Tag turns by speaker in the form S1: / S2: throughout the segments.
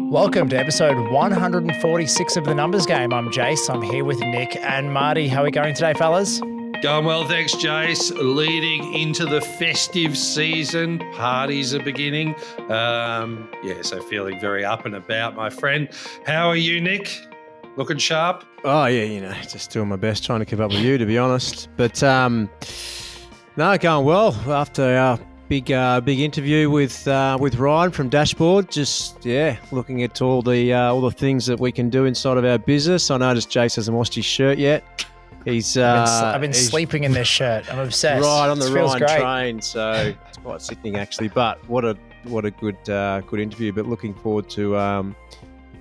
S1: Welcome to episode 146 of The Numbers Game. I'm Jace. I'm here with Nick and Marty. How are we going today, fellas?
S2: Going well, thanks, Jace. Leading into the festive season, parties are beginning. So feeling very up and about, my friend. How are you, Nick? Looking sharp?
S3: Oh, yeah, just doing my best trying to keep up with you, to be honest. But, no, going well after our big interview with Ryan from Dashboard. Just, looking at all the things that we can do inside of our business. I noticed Jace hasn't washed his shirt yet.
S1: I've been sleeping in this shirt. I'm obsessed.
S3: Right on the Ryan
S1: great.
S3: train, so it's quite sickening actually. But what a good interview. But looking forward to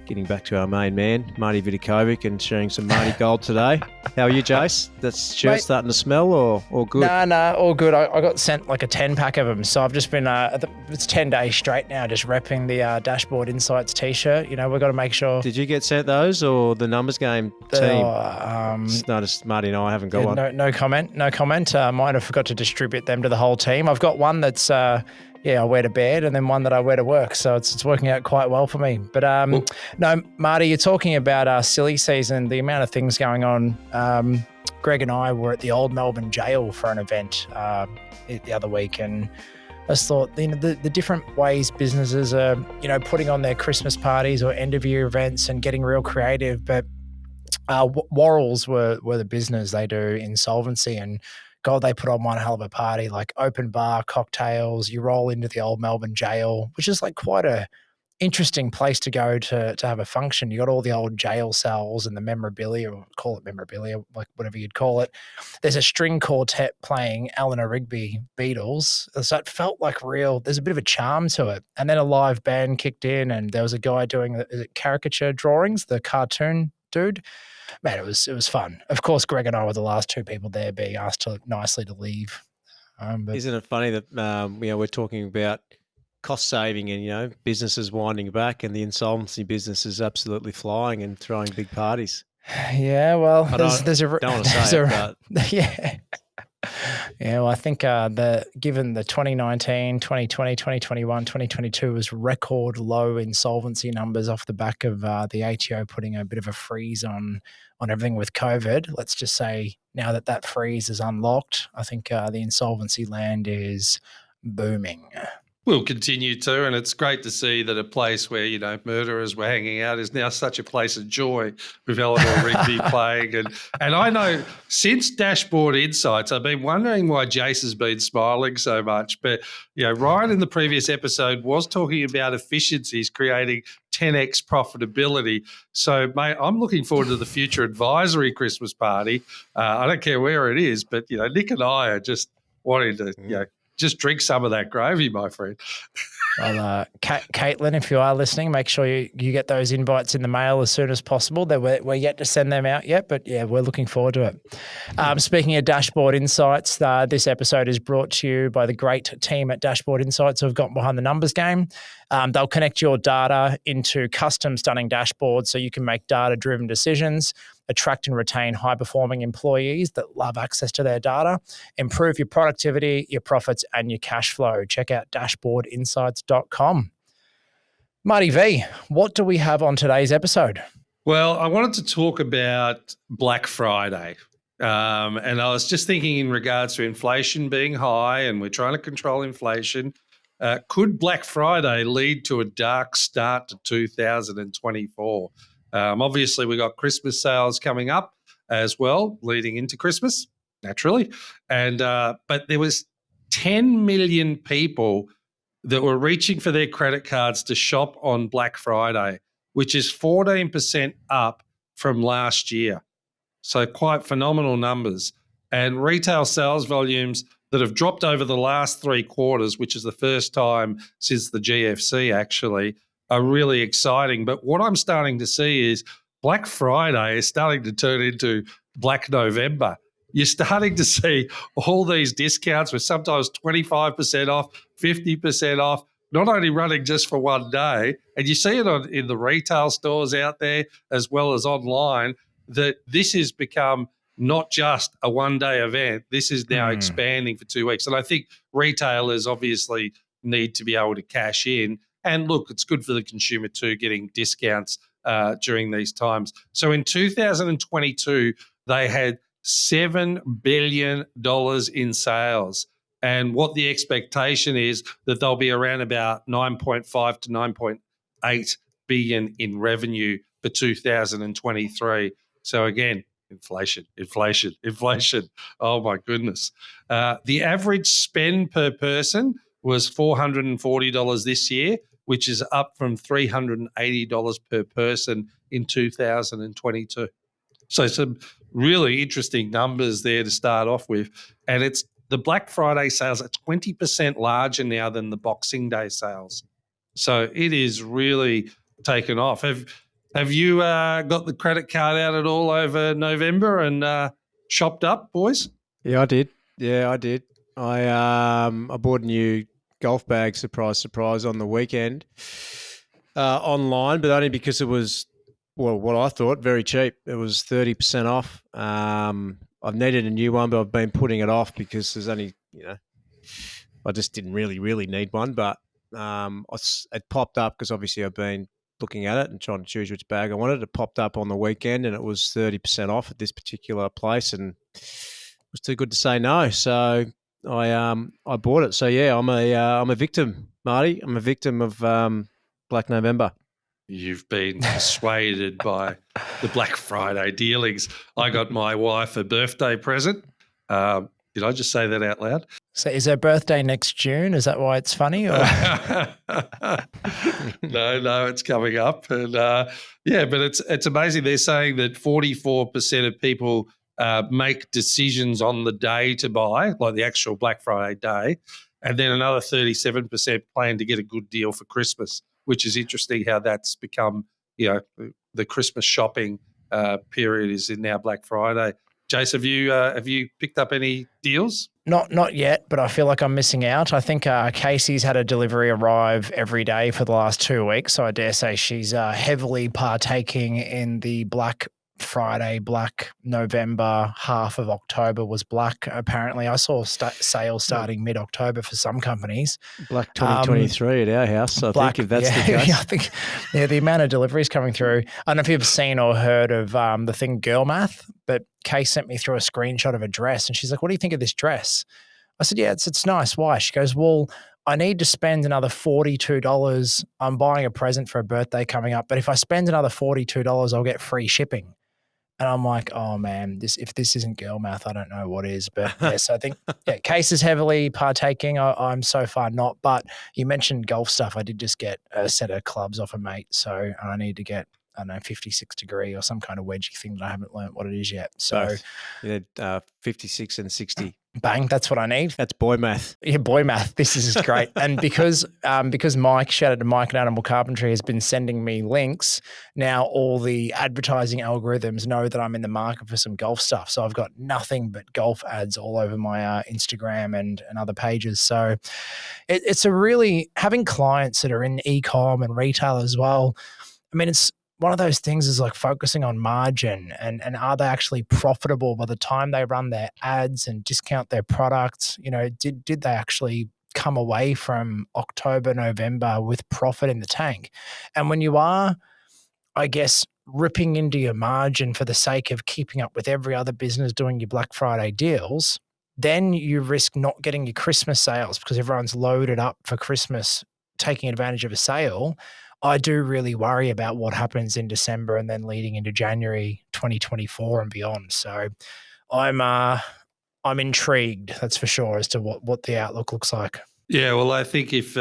S3: getting back to our main man, Marty Vidakovic, and sharing some Marty gold today. How are you, Jace? That's shirt starting to smell or good?
S1: Nah, all good. I got sent like a 10-pack of them, so I've just been, it's 10 days straight now, just repping the Dashboard Insights T-shirt. You know, we've got to make sure.
S3: Did you get sent those or the Numbers Game team? Just noticed Marty and I haven't got one.
S1: No comment. Might have forgot to distribute them to the whole team. I've got one that's... I wear to bed, and then one that I wear to work. So it's working out quite well for me. But no, Marty, you're talking about silly season, the amount of things going on. Greg and I were at the old Melbourne jail for an event the other week, and I just thought, the different ways businesses are, putting on their Christmas parties or end of year events and getting real creative. But Worrells were the business. They do insolvency, and God, they put on one hell of a party, like open bar, cocktails. You roll into the old Melbourne jail, which is like quite a interesting place to go to have a function. You got all the old jail cells and the memorabilia, or call it memorabilia, like whatever you'd call it. There's a string quartet playing Eleanor Rigby Beatles. So it felt like real. There's a bit of a charm to it. And then a live band kicked in, and there was a guy doing caricature drawings, the cartoon dude. Man, it was fun. Of course, Greg and I were the last two people there being asked nicely to leave. But
S3: isn't it funny that we're talking about cost saving and businesses winding back, and the insolvency business is absolutely flying and throwing big parties?
S1: Yeah, well,
S3: don't want to say it, but
S1: yeah. Yeah, well, I think given the 2019, 2020, 2021, 2022 was record low insolvency numbers off the back of the ATO putting a bit of a freeze on everything with COVID. Let's just say now that freeze is unlocked, I think the insolvency land is booming.
S2: We'll continue to, and it's great to see that a place where, murderers were hanging out is now such a place of joy with Eleanor Rigby playing. And I know since Dashboard Insights, I've been wondering why Jace has been smiling so much. But, Ryan in the previous episode was talking about efficiencies, creating 10x profitability. So, mate, I'm looking forward to the future advisory Christmas party. I don't care where it is, but, Nick and I are just wanting to, just drink some of that gravy, my friend.
S1: Well, Caitlin, if you are listening, make sure you get those invites in the mail as soon as possible. We're yet to send them out yet, but yeah, we're looking forward to it. Speaking of Dashboard Insights, this episode is brought to you by the great team at Dashboard Insights who have gotten behind the Numbers Game. They'll connect your data into custom stunning dashboards so you can make data-driven decisions, attract and retain high-performing employees that love access to their data, improve your productivity, your profits, and your cash flow. Check out dashboardinsights.com. Marty V, what do we have on today's episode?
S2: Well, I wanted to talk about Black Friday. And I was just thinking in regards to inflation being high, and we're trying to control inflation. Could Black Friday lead to a dark start to 2024? Obviously, we got Christmas sales coming up as well, leading into Christmas, naturally. And but there was 10 million people that were reaching for their credit cards to shop on Black Friday, which is 14% up from last year. So quite phenomenal numbers. And retail sales volumes that have dropped over the last 3 quarters, which is the first time since the GFC actually, are really exciting. But what I'm starting to see is Black Friday is starting to turn into Black November. You're starting to see all these discounts with sometimes 25% off, 50% off, not only running just for one day, and you see it in the retail stores out there as well as online, that this has become not just a one-day event. This is now expanding for 2 weeks. And I think retailers obviously need to be able to cash in. And look, it's good for the consumer too, getting discounts during these times. So in 2022, they had $7 billion in sales. And what the expectation is that they'll be around about 9.5 to 9.8 billion in revenue for 2023. So again, inflation. Oh my goodness. The average spend per person was $440 this year, which is up from $380 per person in 2022. So some really interesting numbers there to start off with. And it's the Black Friday sales are 20% larger now than the Boxing Day sales. So it is really taken off. Have you got the credit card out at all over November and shopped up, boys?
S3: Yeah, I did. I bought a new golf bag, surprise, on the weekend online, but only because it was, well, what I thought, very cheap. It was 30% off. I've needed a new one, but I've been putting it off because there's only, I just didn't really need one. But it popped up because obviously I've been looking at it and trying to choose which bag I wanted. It popped up on the weekend and it was 30% off at this particular place, and it was too good to say no. So I bought it. So yeah, I'm a victim, Marty. I'm a victim of Black November.
S2: You've been persuaded by the Black Friday dealings. I got my wife a birthday present. Did I just say that out loud?
S1: So is her birthday next June? Is that why it's funny? Or?
S2: No, it's coming up. And but it's amazing. They're saying that 44% of people make decisions on the day to buy, like the actual Black Friday day. And then another 37% plan to get a good deal for Christmas, which is interesting how that's become, the Christmas shopping period is in now Black Friday. Jace, have you picked up any deals?
S1: Not yet, but I feel like I'm missing out. I think Casey's had a delivery arrive every day for the last 2 weeks, so I dare say she's heavily partaking in the Black Friday, Black November, half of October was black. Apparently, I saw sales starting mid-October for some companies.
S3: Black 2023 at our house, I think, if that's the case.
S1: I think, the amount of deliveries coming through. I don't know if you've seen or heard of the thing Girl Math, but Kay sent me through a screenshot of a dress, and she's like, "What do you think of this dress?" I said, "Yeah, it's nice. Why?" She goes, "Well, I need to spend another $42. I'm buying a present for a birthday coming up, but if I spend another $42, I'll get free shipping." And I'm like, oh man, if this isn't girl math, I don't know what is. But yes, I think Case is heavily partaking. I'm so far not. But you mentioned golf stuff. I did just get a set of clubs off a mate, so I need to get 56 degree or some kind of wedgie thing that I haven't learnt what it is yet. So
S3: 56 and 60.
S1: Bang, that's what I need.
S3: That's boy math.
S1: Yeah, boy math. This is great. And because Mike, shout out to Mike at Animal Carpentry, has been sending me links, now all the advertising algorithms know that I'm in the market for some golf stuff. So I've got nothing but golf ads all over my Instagram and other pages. So it's a really, having clients that are in e-com and retail as well, I mean, it's one of those things is like focusing on margin and are they actually profitable by the time they run their ads and discount their products? Did they actually come away from October, November with profit in the tank? And when you are, I guess, ripping into your margin for the sake of keeping up with every other business doing your Black Friday deals, then you risk not getting your Christmas sales because everyone's loaded up for Christmas, taking advantage of a sale. I do really worry about what happens in December and then leading into January 2024 and beyond. So I'm intrigued, that's for sure, as to what the outlook looks like.
S2: Yeah, well, I think if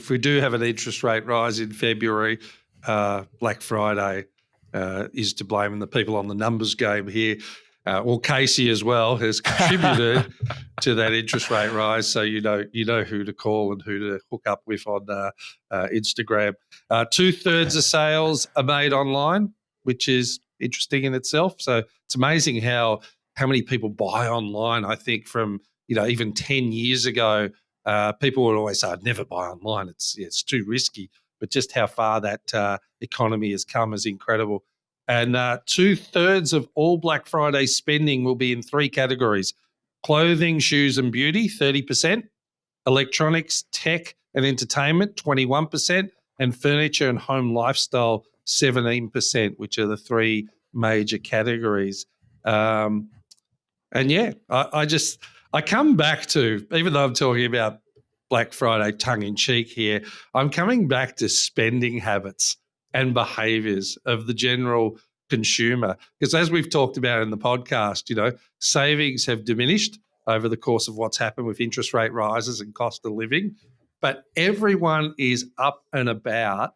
S2: we do have an interest rate rise in February, Black Friday is to blame, and the people on the numbers game here, Casey as well has contributed to that interest rate rise. So you know who to call and who to hook up with on Instagram. 2/3 of sales are made online, which is interesting in itself. So it's amazing how many people buy online. I think from even 10 years ago, people would always say, "I'd never buy online. It's too risky." But just how far that economy has come is incredible. And 2/3 of all Black Friday spending will be in 3 categories: clothing, shoes and beauty, 30%, electronics, tech and entertainment, 21%, and furniture and home lifestyle 17%, which are the three major categories. And yeah, I come back to, even though I'm talking about Black Friday tongue in cheek here, I'm coming back to spending habits and behaviours of the general consumer. Because as we've talked about in the podcast, savings have diminished over the course of what's happened with interest rate rises and cost of living. But everyone is up and about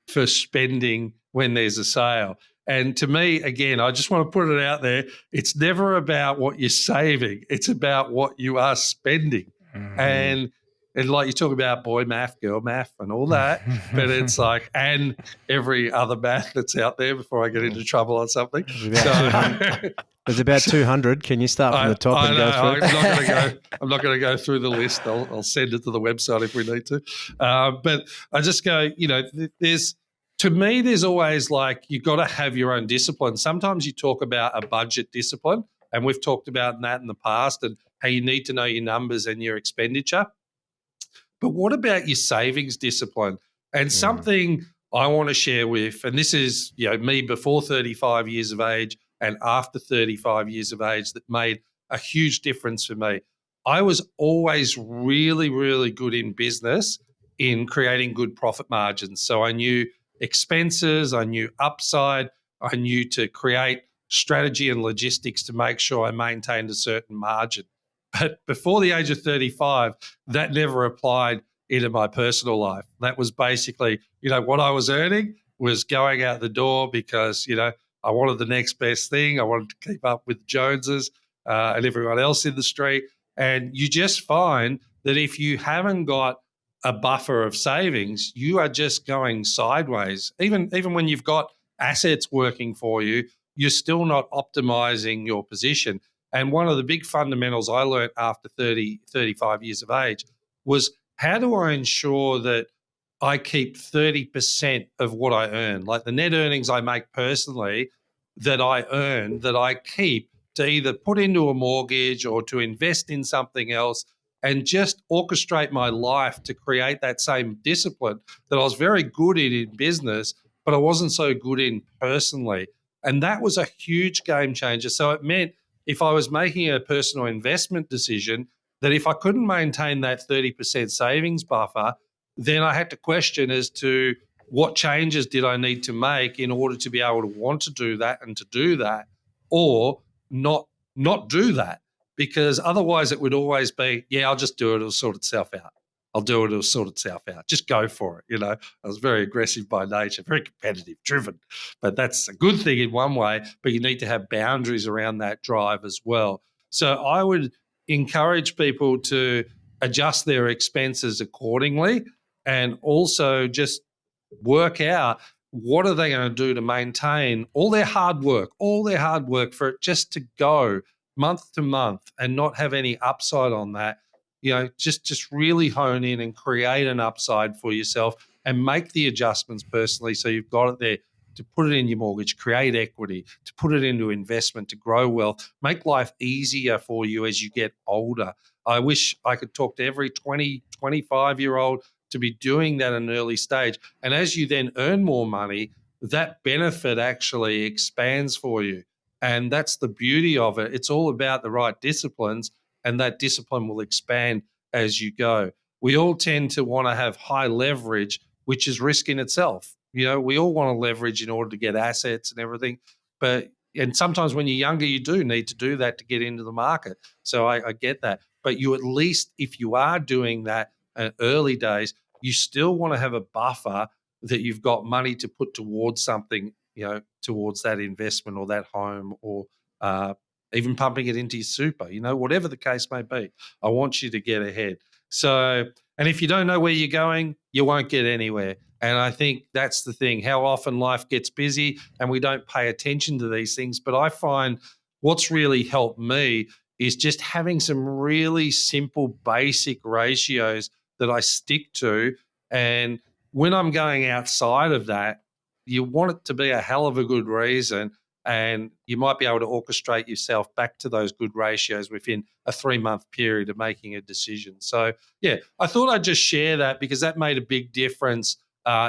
S2: for spending when there's a sale. And to me, again, I just want to put it out there, it's never about what you're saving. It's about what you are spending. Mm-hmm. And like you talk about boy math, girl math and all that, but it's like, and every other math that's out there before I get into trouble on something.
S3: There's about 200. Can you start from the top and go through?
S2: I'm not going to go through the list. I'll send it to the website if we need to. But I just go, to me, there's always like, you've got to have your own discipline. Sometimes you talk about a budget discipline, and we've talked about that in the past and how you need to know your numbers and your expenditure. But what about your savings discipline? And something I want to share with, and this is, me before 35 years of age and after 35 years of age, that made a huge difference for me. I was always really, really good in business in creating good profit margins. So I knew expenses, I knew upside, I knew to create strategy and logistics to make sure I maintained a certain margin. But before the age of 35, that never applied into my personal life. That was basically, what I was earning was going out the door because, I wanted the next best thing. I wanted to keep up with the Joneses and everyone else in the street. And you just find that if you haven't got a buffer of savings, you are just going sideways. Even when you've got assets working for you, you're still not optimizing your position. And one of the big fundamentals I learned after 35 years of age was, how do I ensure that I keep 30% of what I earn, like the net earnings I make personally that I earn, that I keep to either put into a mortgage or to invest in something else, and just orchestrate my life to create that same discipline that I was very good in business, but I wasn't so good in personally. And that was a huge game changer. So it meant if I was making a personal investment decision, that if I couldn't maintain that 30% savings buffer, then I had to question as to what changes did I need to make in order to be able to want to do that and to do that, or not do that. Because otherwise it would always be, I'll just do it, it'll sort itself out. I'll do it, it'll sort itself out. Just go for it, I was very aggressive by nature, very competitive, driven. But that's a good thing in one way, but you need to have boundaries around that drive as well. So I would encourage people to adjust their expenses accordingly, and also just work out what are they going to do to maintain all their hard work for it just to go month to month and not have any upside on that. Just really hone in and create an upside for yourself and make the adjustments personally so you've got it there to put it in your mortgage, create equity, to put it into investment, to grow wealth, make life easier for you as you get older. I wish I could talk to every 20, 25-year-old to be doing that at an early stage. And as you then earn more money, that benefit actually expands for you. And that's the beauty of it. It's all about the right disciplines, and that discipline will expand as you go. We all tend to want to have high leverage, which is risk in itself. We all want to leverage in order to get assets and everything. And sometimes when you're younger, you do need to do that to get into the market. So I get that. But you at least, if you are doing that in early days, you still want to have a buffer that you've got money to put towards something, towards that investment or that home, or even pumping it into your super, whatever the case may be. I want you to get ahead. So, and if you don't know where you're going, you won't get anywhere. And I think that's the thing, how often life gets busy and we don't pay attention to these things. But I find what's really helped me is just having some really simple, basic ratios that I stick to. And when I'm going outside of that, you want it to be a hell of a good reason, and you might be able to orchestrate yourself back to those good ratios within a 3-month period of making a decision. So, I thought I'd just share that because that made a big difference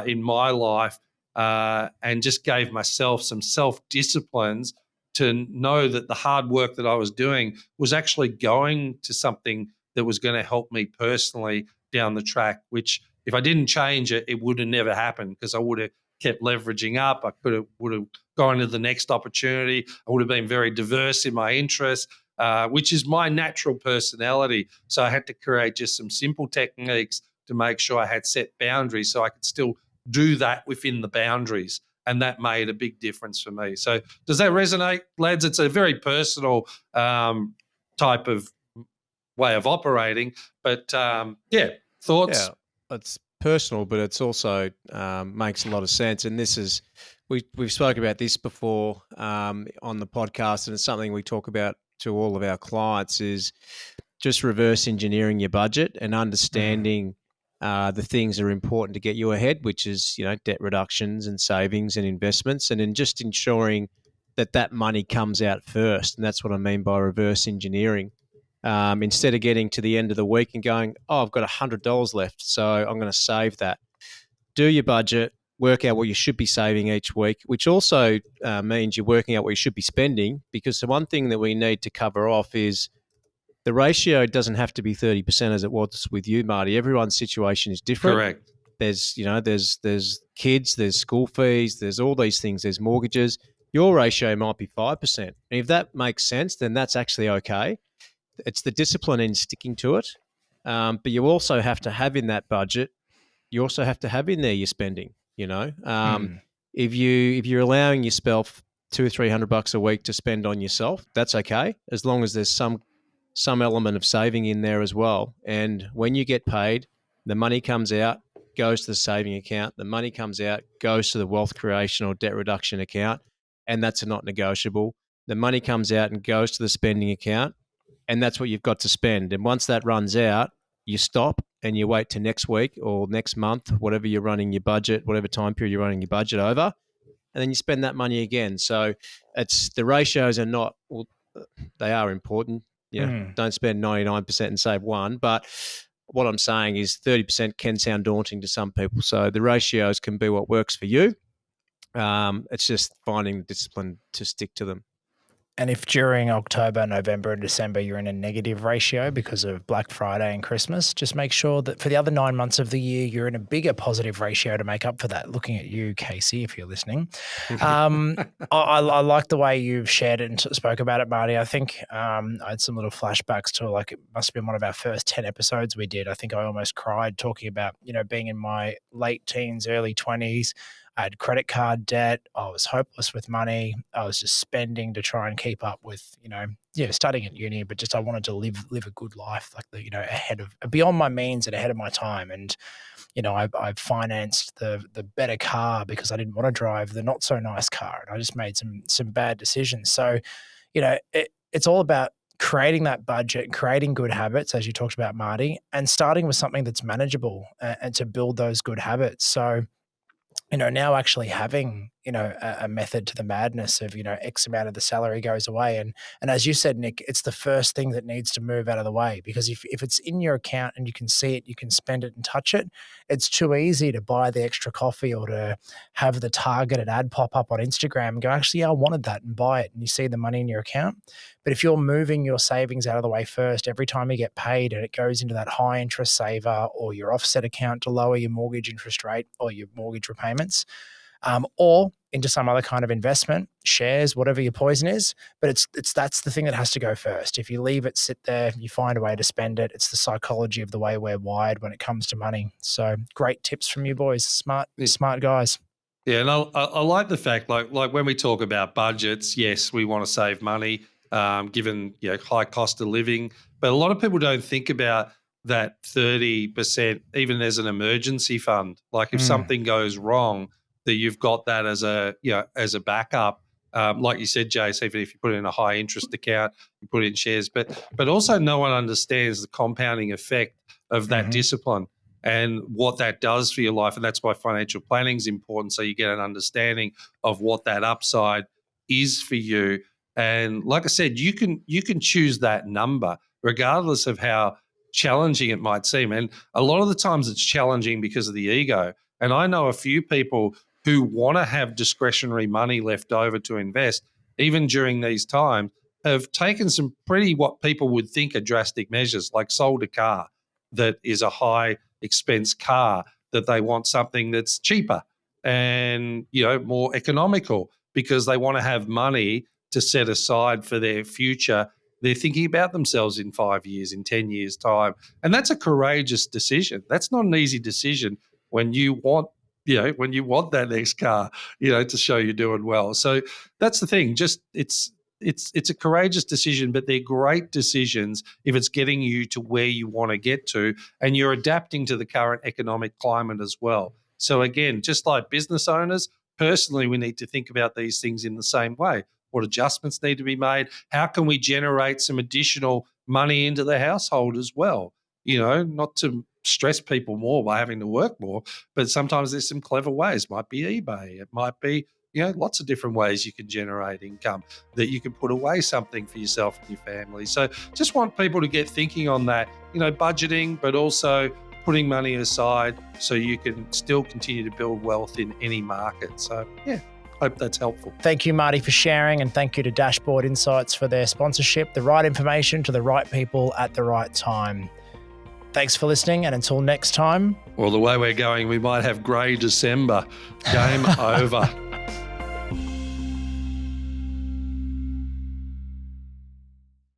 S2: in my life, and just gave myself some self-disciplines to know that the hard work that I was doing was actually going to something that was going to help me personally down the track, which if I didn't change it, it would have never happened, because I would have kept leveraging up. I would have gone to the next opportunity. I would have been very diverse in my interests, which is my natural personality. So I had to create just some simple techniques to make sure I had set boundaries so I could still do that within the boundaries. And that made a big difference for me. So does that resonate, lads? It's a very personal type of way of operating. But, thoughts?
S3: Yeah, it's personal, but it's also makes a lot of sense. And this is, we've spoken about this before on the podcast, and it's something we talk about to all of our clients, is just reverse engineering your budget and understanding the things that are important to get you ahead, which is, debt reductions and savings and investments, and then just ensuring that money comes out first. And that's what I mean by reverse engineering. Instead of getting to the end of the week and going, oh, I've got $100 left, so I'm going to save that. Do your budget, work out what you should be saving each week, which also means you're working out what you should be spending, because the one thing that we need to cover off is the ratio doesn't have to be 30% as it was with you, Marty. Everyone's situation is different.
S2: Correct.
S3: There's kids, there's school fees, there's all these things, there's mortgages. Your ratio might be 5%. And if that makes sense, then that's actually okay. It's the discipline in sticking to it. But you also have to have in that budget, you also have to have in there your spending, If you're allowing yourself $200 or $300 a week to spend on yourself, that's okay, as long as there's some element of saving in there as well. And when you get paid, the money comes out, goes to the saving account. The money comes out, goes to the wealth creation or debt reduction account, and that's not negotiable. The money comes out and goes to the spending account, and that's what you've got to spend. And once that runs out, you stop and you wait to next week or next month, whatever you're running your budget, whatever time period you're running your budget over, and then you spend that money again. So it's, the ratios are not, well, they are important. Don't spend 99% and save 1%. But what I'm saying is 30% can sound daunting to some people. So the ratios can be what works for you. It's just finding the discipline to stick to them.
S1: And if during October, November, and December you're in a negative ratio because of Black Friday and Christmas, just make sure that for the other 9 months of the year, you're in a bigger positive ratio to make up for that. Looking at you, Casey, if you're listening. I like the way you've shared it and spoke about it, Marty. I think I had some little flashbacks to, like, it must have been one of our first 10 episodes we did. I think I almost cried talking about, being in my late teens, early 20s. I had credit card debt. I was hopeless with money. I was just spending to try and keep up with, studying at uni, but just I wanted to live a good life, like ahead of, beyond my means and ahead of my time. And, I financed the better car because I didn't want to drive the not so nice car, and I just made some bad decisions. So, it's all about creating that budget, creating good habits, as you talked about, Marty, and starting with something that's manageable and to build those good habits. So, now actually having, a method to the madness of, X amount of the salary goes away. And as you said, Nick, it's the first thing that needs to move out of the way, because if it's in your account and you can see it, you can spend it and touch it, it's too easy to buy the extra coffee or to have the targeted ad pop up on Instagram and go, actually, yeah, I wanted that, and buy it. And you see the money in your account. But if you're moving your savings out of the way first, every time you get paid and it goes into that high interest saver or your offset account to lower your mortgage interest rate or your mortgage repayments, or into some other kind of investment, shares, whatever your poison is. But that's the thing that has to go first. If you leave it sit there, you find a way to spend it. It's the psychology of the way we're wired when it comes to money. So great tips from you boys. Smart guys.
S2: Yeah, and I like the fact, like when we talk about budgets, yes, we want to save money, given high cost of living. But a lot of people don't think about that 30%, even as an emergency fund. Like if something goes wrong, that you've got that as a backup. Like you said, Jace, even if you put it in a high interest account, you put it in shares, but also no one understands the compounding effect of that discipline and what that does for your life. And that's why financial planning is important, so you get an understanding of what that upside is for you. And like I said, you can choose that number regardless of how challenging it might seem. And a lot of the times it's challenging because of the ego. And I know a few people who want to have discretionary money left over to invest, even during these times, have taken some pretty what people would think are drastic measures, like sold a car that is a high expense car, that they want something that's cheaper and, more economical, because they want to have money to set aside for their future. They're thinking about themselves in 5 years, in 10 years' time. And that's a courageous decision. That's not an easy decision when you want, that next car, to show you're doing well. So that's the thing. Just it's a courageous decision, but they're great decisions if it's getting you to where you want to get to and you're adapting to the current economic climate as well. So again, just like business owners, personally, we need to think about these things in the same way. What adjustments need to be made? How can we generate some additional money into the household as well? Not to stress people more by having to work more, but sometimes there's some clever ways. It might be eBay. It might be, lots of different ways you can generate income, that you can put away something for yourself and your family. So just want people to get thinking on that, budgeting, but also putting money aside so you can still continue to build wealth in any market. So, hope that's helpful.
S1: Thank you, Marty, for sharing, and thank you to Dashboard Insights for their sponsorship. The right information to the right people at the right time. Thanks for listening, and until next time.
S2: Well, the way we're going, we might have grey December. Game over.